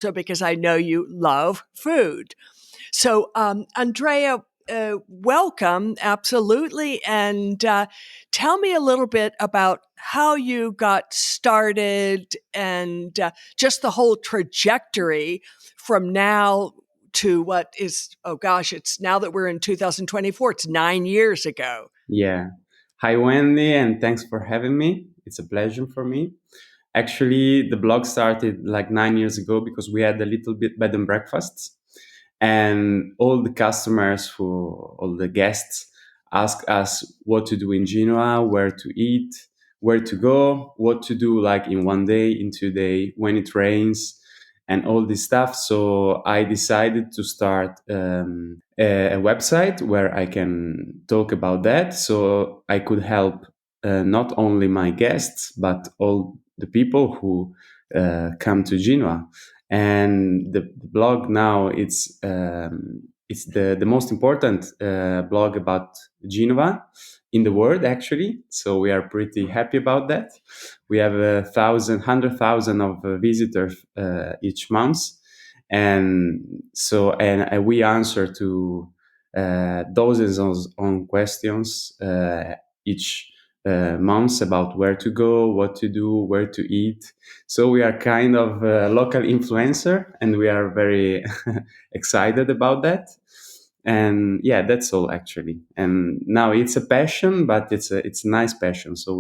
So, because I know you love food. So, Andrea, welcome, absolutely. And tell me a little bit about how you got started and just the whole trajectory from now to what is, oh gosh, it's now that we're in 2024, it's 9 years ago. Yeah. Hi, Wendy, and thanks for having me. It's a pleasure for me. Actually, the blog started like 9 years ago because we had a little bit bed and breakfasts, and all the customers, all the guests, ask us what to do in Genoa, where to eat, where to go, what to do like in one day, in 2 day, when it rains, and all this stuff. So I decided to start a website where I can talk about that, so I could help not only my guests but all the people who come to Genoa. And the blog now it's the most important blog about Genova in the world, actually. So we are pretty happy about that. We have 100,000 of visitors each month, and we answer to dozens on questions each month about where to go, what to do, where to eat. So we are kind of a local influencer, and we are very excited about that. And yeah, that's all actually. And now it's a passion, but it's a nice passion. So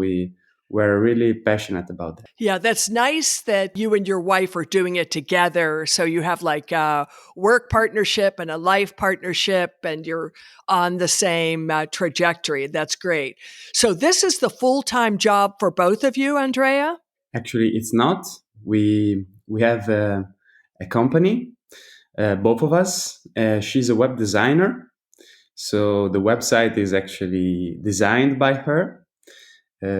we're really passionate about that. Yeah, that's nice that you and your wife are doing it together. So you have like a work partnership and a life partnership, and you're on the same trajectory. That's great. So this is the full time job for both of you, Andrea? Actually, it's not. We have a company, both of us. She's a web designer, so the website is actually designed by her.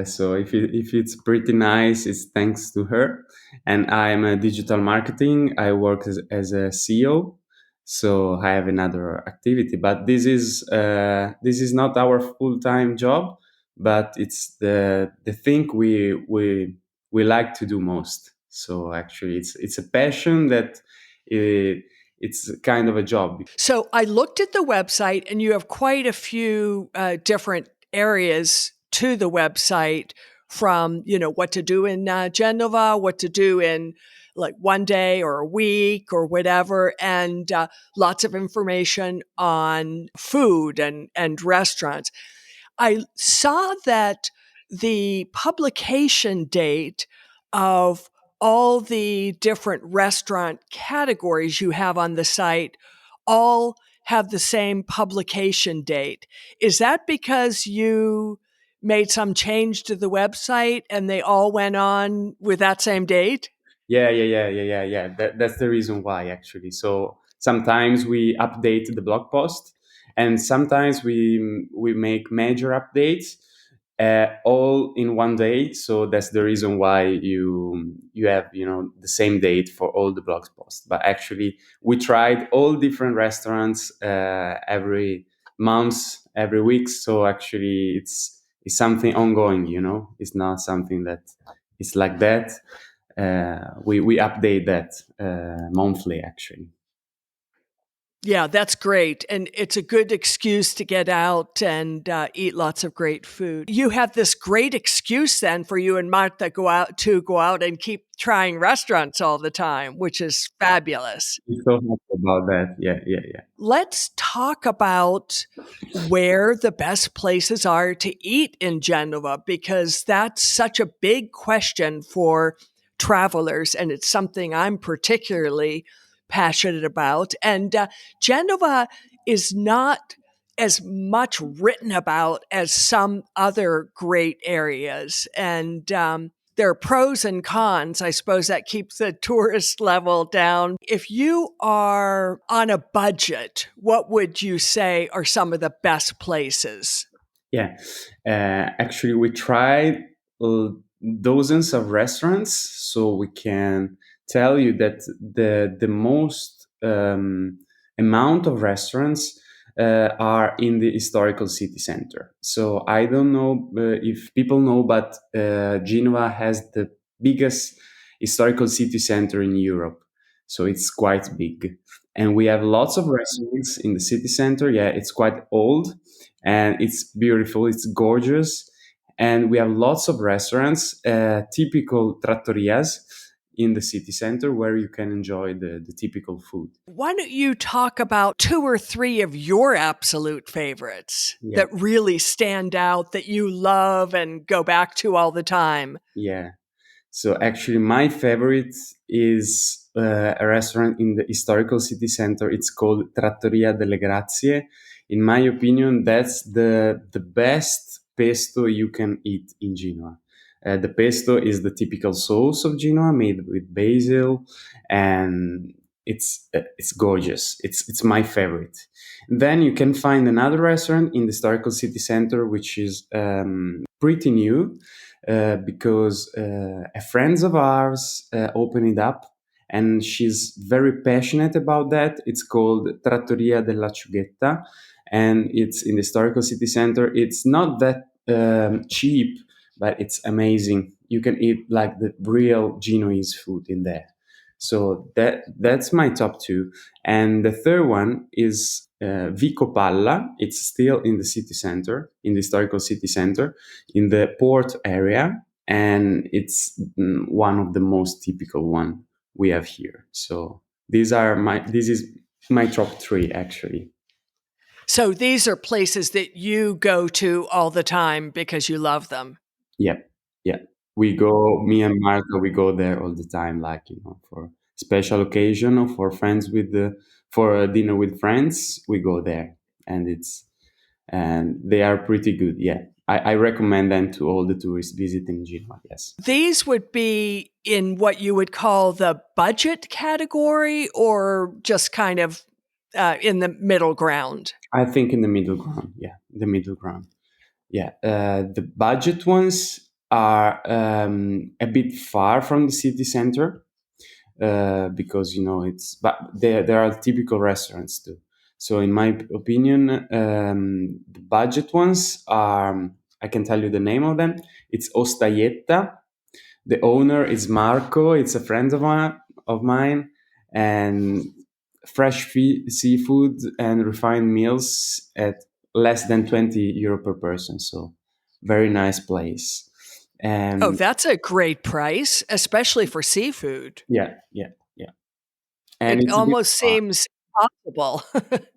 So if it's pretty nice, it's thanks to her. And I'm a digital marketing. I work as a CEO, so I have another activity. But this is not our full time job, but it's the thing we like to do most. So actually, it's a passion that it's kind of a job. So I looked at the website, and you have quite a few different areas to the website, from, what to do in Genova, what to do in like one day or a week or whatever, and lots of information on food and restaurants. I saw that the publication date of all the different restaurant categories you have on the site all have the same publication date. Is that because you made some change to the website and they all went on with that same date? Yeah. That's the reason why, actually. So sometimes we update the blog post, and sometimes we make major updates all in one day. So that's the reason why you have the same date for all the blog posts. But actually, we tried all different restaurants every month, every week. So actually, it's something ongoing. It's not something that is like that. We update that monthly, actually. Yeah, that's great. And it's a good excuse to get out and eat lots of great food. You have this great excuse then for you and Martha go out and keep trying restaurants all the time, which is fabulous. I'm so happy about that. Yeah. Let's talk about where the best places are to eat in Genova, because that's such a big question for travelers. And it's something I'm particularly passionate about. And Genova is not as much written about as some other great areas. And there are pros and cons. I suppose that keeps the tourist level down. If you are on a budget, what would you say are some of the best places? Yeah. Actually, we tried uh, dozens of restaurants, so we can tell you that the most amount of restaurants are in the historical city center. So I don't know if people know, but Genova has the biggest historical city center in Europe. so it's quite big. And we have lots of restaurants in the city center. Yeah, it's quite old and it's beautiful, it's gorgeous. And we have lots of restaurants, typical trattorias in the city center where you can enjoy the typical food. Why don't you talk about two or three of your absolute favorites Yeah, that really stand out that you love and go back to all the time? yeah. So actually, my favorite is a restaurant in the historical city center. It's called Trattoria delle Grazie. In my opinion, that's the best pesto you can eat in Genoa. The pesto is the typical sauce of Genoa, made with basil, and it's gorgeous. It's my favorite. Then you can find another restaurant in the historical city center, which is pretty new because a friend of ours opened it up, and she's very passionate about that. It's called Trattoria della Ciughetta, and it's in the historical city center. It's not that cheap, but it's amazing. You can eat like the real Genoese food in there. So that's my top two. And the third one is Vico Palla. It's still in the city center, in the historical city center, in the port area, and it's one of the most typical one we have here. So this is my top three actually. So these are places that you go to all the time because you love them. Yeah, yeah. We go, me and Marco, we go there all the time, like for special occasion or for friends with the for a dinner with friends, we go there, and they are pretty good. Yeah, I recommend them to all the tourists visiting Genoa. Yes. These would be in what you would call the budget category or just kind of in the middle ground? I think in the middle ground. Yeah, the middle ground. Yeah, the budget ones are a bit far from the city center because it's but there are typical restaurants too. So in my opinion, the budget ones are. I can tell you the name of them. It's Ostaietta. The owner is Marco. It's a friend of mine, and fresh seafood and refined meals at less than 20 euro per person. So very nice place. Oh, And that's a great price, especially for seafood. yeah, yeah, yeah. And It it's a bit almost far. seems possible.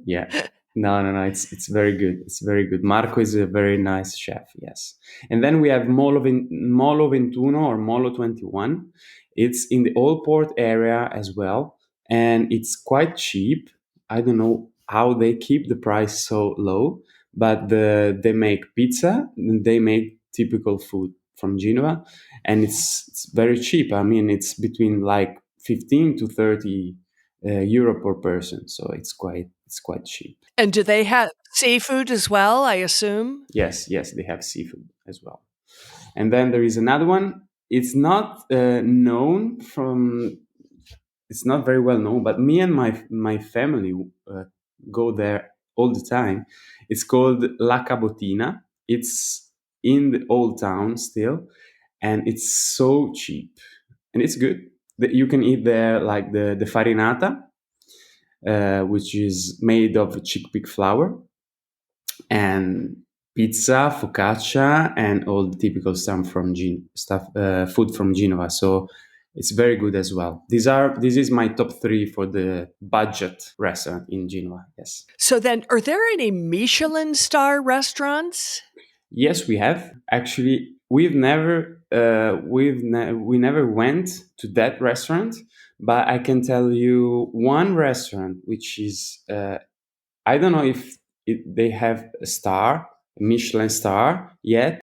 Yeah. No, no, no. It's very good. It's very good. Marco is a very nice chef. Yes. And then we have Molo 21 or Molo 21. It's in the Old Port area as well, and it's quite cheap. I don't know how they keep the price so low, but they make pizza. And they make typical food from Genova, and it's very cheap. I mean, it's between like 15 to 30 euro per person, so it's quite cheap. And do they have seafood as well, I assume? Yes, yes, they have seafood as well. And then there is another one. It's not known from. It's not very well known, but me and my family go there all the time. It's called La Cabotina. It's in the old town still, and it's so cheap, and it's good. You can eat there like the farinata, which is made of chickpea flour, and pizza, focaccia, and all the typical food from Genova. So it's very good as well. This is my top three for the budget restaurant in Genova. Yes. So then, are there any Michelin star restaurants? Yes, we have. Actually, we never went to that restaurant, but I can tell you one restaurant which is I don't know if they have a Michelin star yet,